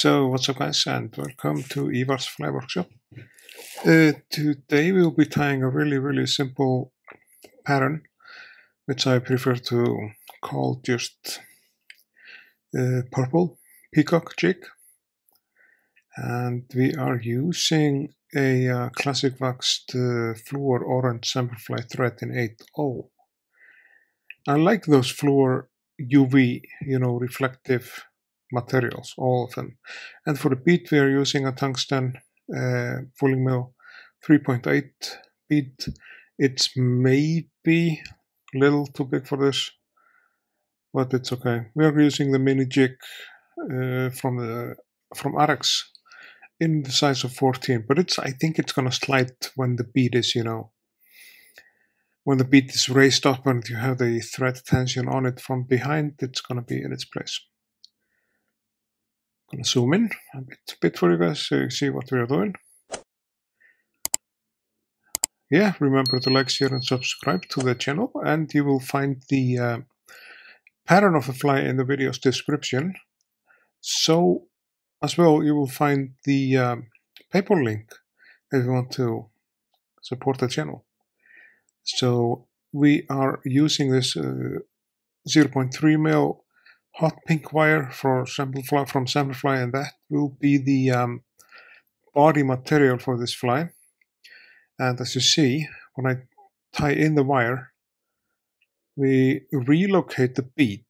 So what's up guys, and welcome to Ívar's Fly Workshop. Today we'll be tying a really simple pattern, which I prefer to call just purple peacock jig. And we are using a classic waxed fluor orange Semperfli thread in 8/0. I like those fluor UV, reflective materials, all of them. And for the bead, we are using a tungsten fulling mill 3.8 bead. It's maybe a little too big for this, but it's okay. We are using the mini jig from Ahrex in the size of 14, but I think it's gonna slide when the bead is, when the bead is raised up and you have the thread tension on it from behind, it's gonna be in its place. Gonna zoom in a bit for you guys so you see what we are doing. Yeah, remember to like, share and subscribe to the channel, and you will find the pattern of the fly in the video's description. So as well, you will find the PayPal link if you want to support the channel. So we are using this 0.3 mil hot pink wire from Semperfli, and that will be the body material for this fly. And as you see, when I tie in the wire, we relocate the bead,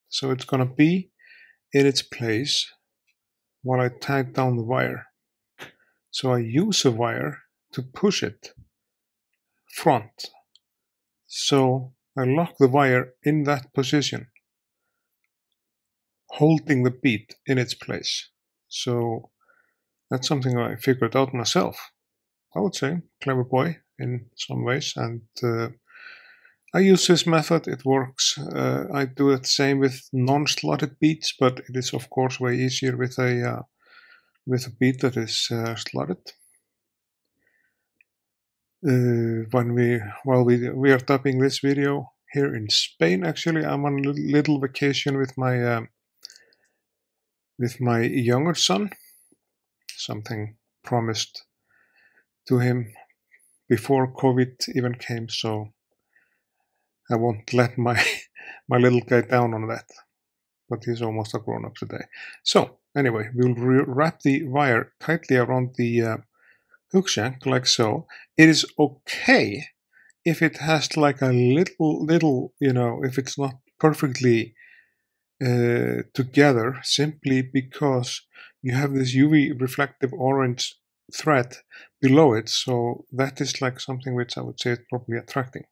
so it's gonna be in its place while I tie down the wire. So I use a wire to push it front. So I lock the wire in that position, holding the bead in its place. So that's something I figured out myself. I would say clever boy in some ways, and I use this method. It works. I do the same with non-slotted beads, but it is of course way easier with a bead that is slotted. While we are dubbing this video here in Spain, actually, I'm on a little vacation with my younger son. Something promised to him before COVID even came, so I won't let my little guy down on that. But he's almost a grown-up today. So anyway, we'll wrap the wire tightly around the hook shank like so. It is okay if it has like a little, if it's not perfectly together, simply because you have this UV reflective orange thread below it. So that is like something which I would say is probably attracting.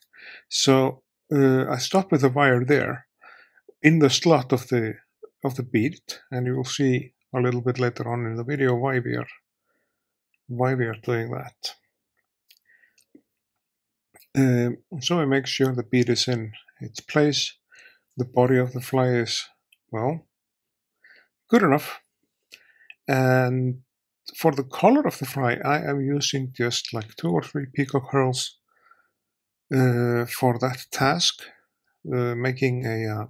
So I stop with the wire there in the slot of the bead, and you will see a little bit later on in the video why we are doing that. So I make sure the bead is in its place. The body of the fly is, well, good enough. And for the color of the fly, I am using just like 2 or 3 peacock herls for that task, making a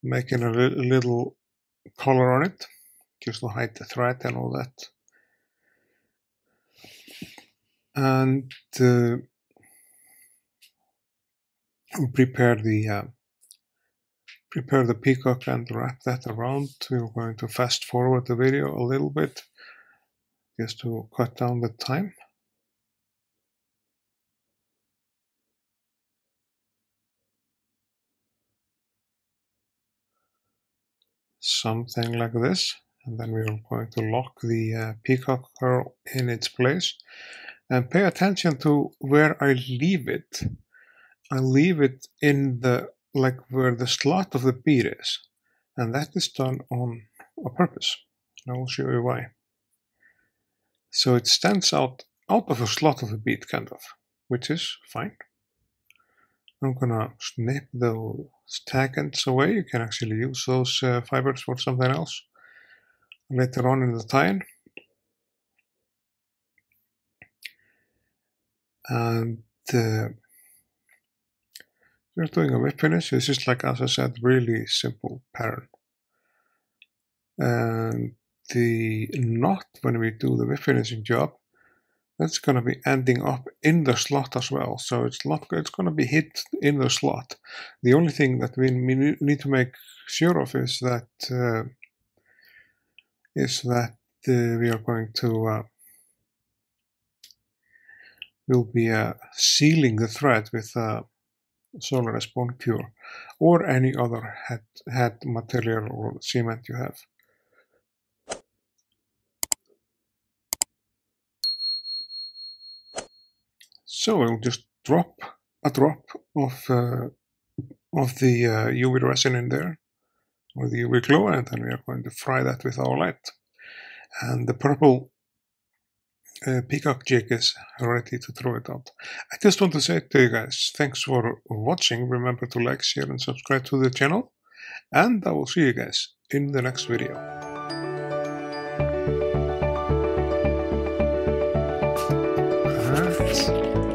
little color on it, just to hide the thread and all that. And prepare the peacock and wrap that around. We're going to fast forward the video a little bit just to cut down the time. Something like this, and then we are going to lock the peacock herl in its place, and pay attention to where I leave it. I leave it in the where the slot of the bead is, and that is done on purpose. And I will show you why. So it stands out of the slot of the bead, kind of, which is fine. I'm gonna snip those tag ends away. You can actually use those fibers for something else later on in the tie-in. And we're doing a whip finish. This is, like as I said, really simple pattern. And the knot, when we do the whip finishing job, that's going to be ending up in the slot as well. So it's going to be hit in the slot. The only thing that we need to make sure of is that we are going to we'll be sealing the thread with Solarez bone cure or any other head material or cement you have. So we'll just drop a drop of the UV resin in there, or the UV glow, and then we are going to fry that with our light. And the purple peacock jig is ready to throw it out. I just want to say to you guys, thanks for watching. Remember to like, share, and subscribe to the channel. And I will see you guys in the next video. Alright.